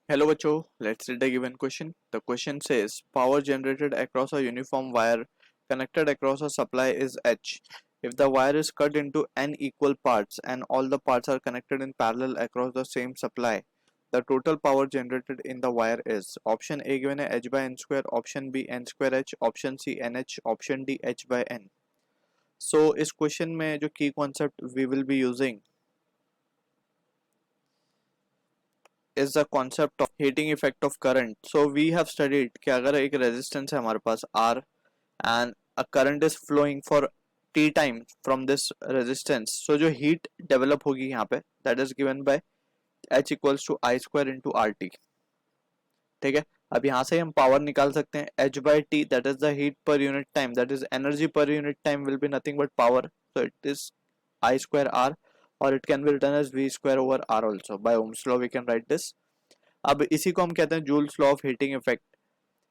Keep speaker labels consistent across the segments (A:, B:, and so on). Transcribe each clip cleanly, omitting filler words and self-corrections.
A: Hello बच्चों, let's read the given question. The question says power generated across a uniform wire connected across a supply is H. If the wire is cut into n equal parts and all the parts are connected in parallel across the same supply, the total power generated in the wire is option A given है H by n square, option B n square H, option C NH, option D H by n. So इस question में जो key concept we will be using is the concept of heating effect of current. So we have studied कि अगर एक resistance है हमारे पास R and a current is flowing for t time from this resistance, so जो heat develop होगी यहाँ पे that is given by H equals to I square into RT. ठीक है, अब यहाँ से हम पावर निकाल सकते हैं H by T, that is the heat per unit time, that is energy per unit time will be nothing but power, so it is I square R, or it can be written as V square over R also. By Ohm's law we can write this. अब इसी को हम कहते हैं Joule's law of heating effect.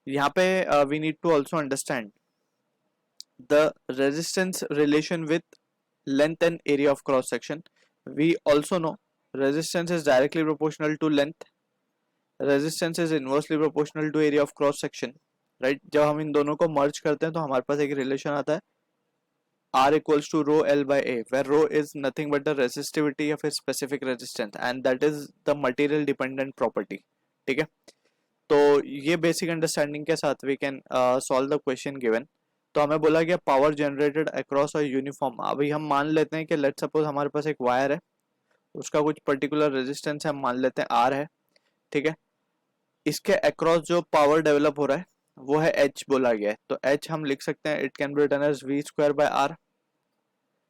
A: यहाँ पे we need to also understand the resistance relation with length and area of cross section. We also know resistance is directly proportional to length, resistance is inversely proportional to area of cross section. Right, जब हम इन दोनों को मर्ज करते हैं तो हमारे पास एक relation आता है R equals to rho L by A, where rho is nothing but the resistivity of a specific resistance and that is the material dependent property. ठीक है, तो ये बेसिक अंडरस्टैंडिंग के साथ we can solve the question given. तो हमें बोला गया power generated across a uniform. अभी हम मान लेते हैं कि लेट सपोज हमारे पास एक वायर है, उसका कुछ पर्टिकुलर रेजिस्टेंस है, हम मान लेते हैं R है. ठीक है, इसके अक्रॉस जो पावर डेवलप हो रहा है वो है H बोला गया है, तो H हम लिख सकते हैं, it can be written as V square by R.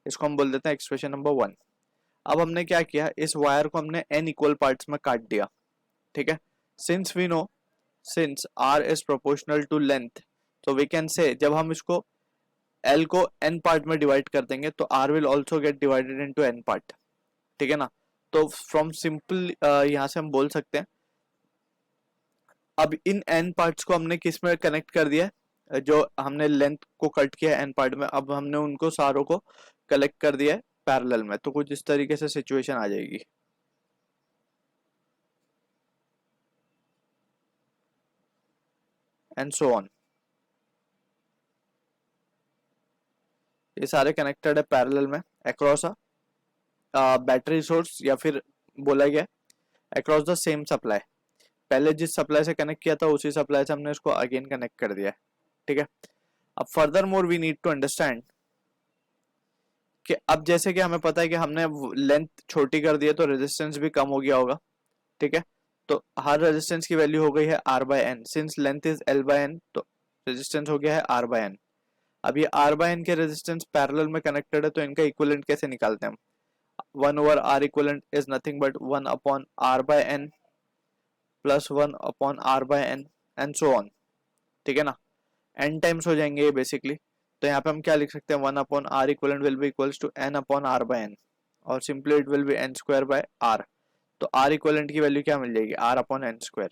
A: इसको हम बोल देते हैं एक्सप्रेशन नंबर 1. अब हमने क्या किया, इस वायर को हमने n इक्वल पार्ट्स में काट दिया. ठीक है, since we know since R is proportional to length, तो वी कैन से जब हम इसको L को n पार्ट में डिवाइड कर देंगे तो R will also get divided into n part. ठीक है ना, तो फ्रॉम सिंपल यहां से हम बोल सकते हैं अब इन n पार्ट्स को हमने किस में कनेक्ट कर दिया है, जो हमने लेंथ को कट किया है n पार्ट में, अब हमने उनको सारों को कलेक्ट कर दिया है पैरेलल में. तो कुछ इस तरीके से सिचुएशन आ जाएगी. एंड सो ऑन, ये सारे कनेक्टेड है पैरेलल में अक्रॉस अ बैटरी सोर्स, या फिर बोला गया अक्रॉस द सेम सप्लाई. पहले जिस सप्लाई से कनेक्ट किया था उसी सप्लाई से हमने इसको अगेन कनेक्ट कर दिया है. ठीक है, अब furthermore we need to understand कि अब जैसे कि हमें पता है कि हमने लेंथ छोटी कर दी है तो रेजिस्टेंस भी कम हो गया होगा. ठीक है, तो हर रेजिस्टेंस की वैल्यू हो गई है R by n. Since length is L by n तो रेजिस्टेंस हो गया है R बाय एन. अब ये R बाय एन के रेजिस्टेंस पैरेलल में कनेक्टेड है, तो इनका इक्विवेलेंट कैसे निकालते हैं हम. 1 over R equivalent is nothing but 1 upon R by n plus 1 upon R by n and so on. ठीक है ना, n टाइम्स हो जाएंगे ये बेसिकली. तो यहाँ पे हम क्या लिख सकते हैं, 1 upon R equivalent will be equals to n upon R by n, और simply it will be n square by R. तो R इक्विवेलेंट की वैल्यू क्या मिल जाएगी, R अपॉन n स्क्वायर.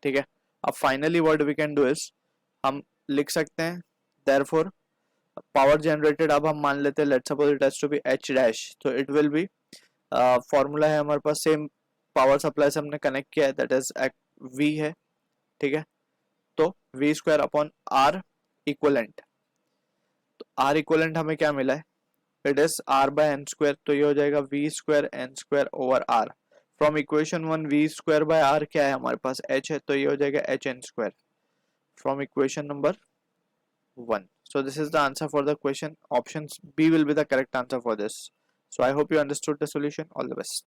A: ठीक है, अब finally what we can do is हम लिख सकते हैं देयरफॉर पावर जनरेटेड, अब हम मान लेते हैं let's suppose it has to be H dash, तो इट विल बी फॉर्मूला है हमारे पास सेम पावर सप्लाई से हमने कनेक्ट किया है, दैट इज V है. ठीक है, तो V square upon R equivalent. तो R इक्विवेलेंट हमें क्या मिला है, it is R by n square, तो ये हो जाएगा V square n square over R. From equation 1 V square by R क्या है हमारे पास H है, तो ये हो जाएगा H n square from equation number 1. So this is the answer for the question. Option B will be the correct answer for this. So I hope you understood the solution. All the best.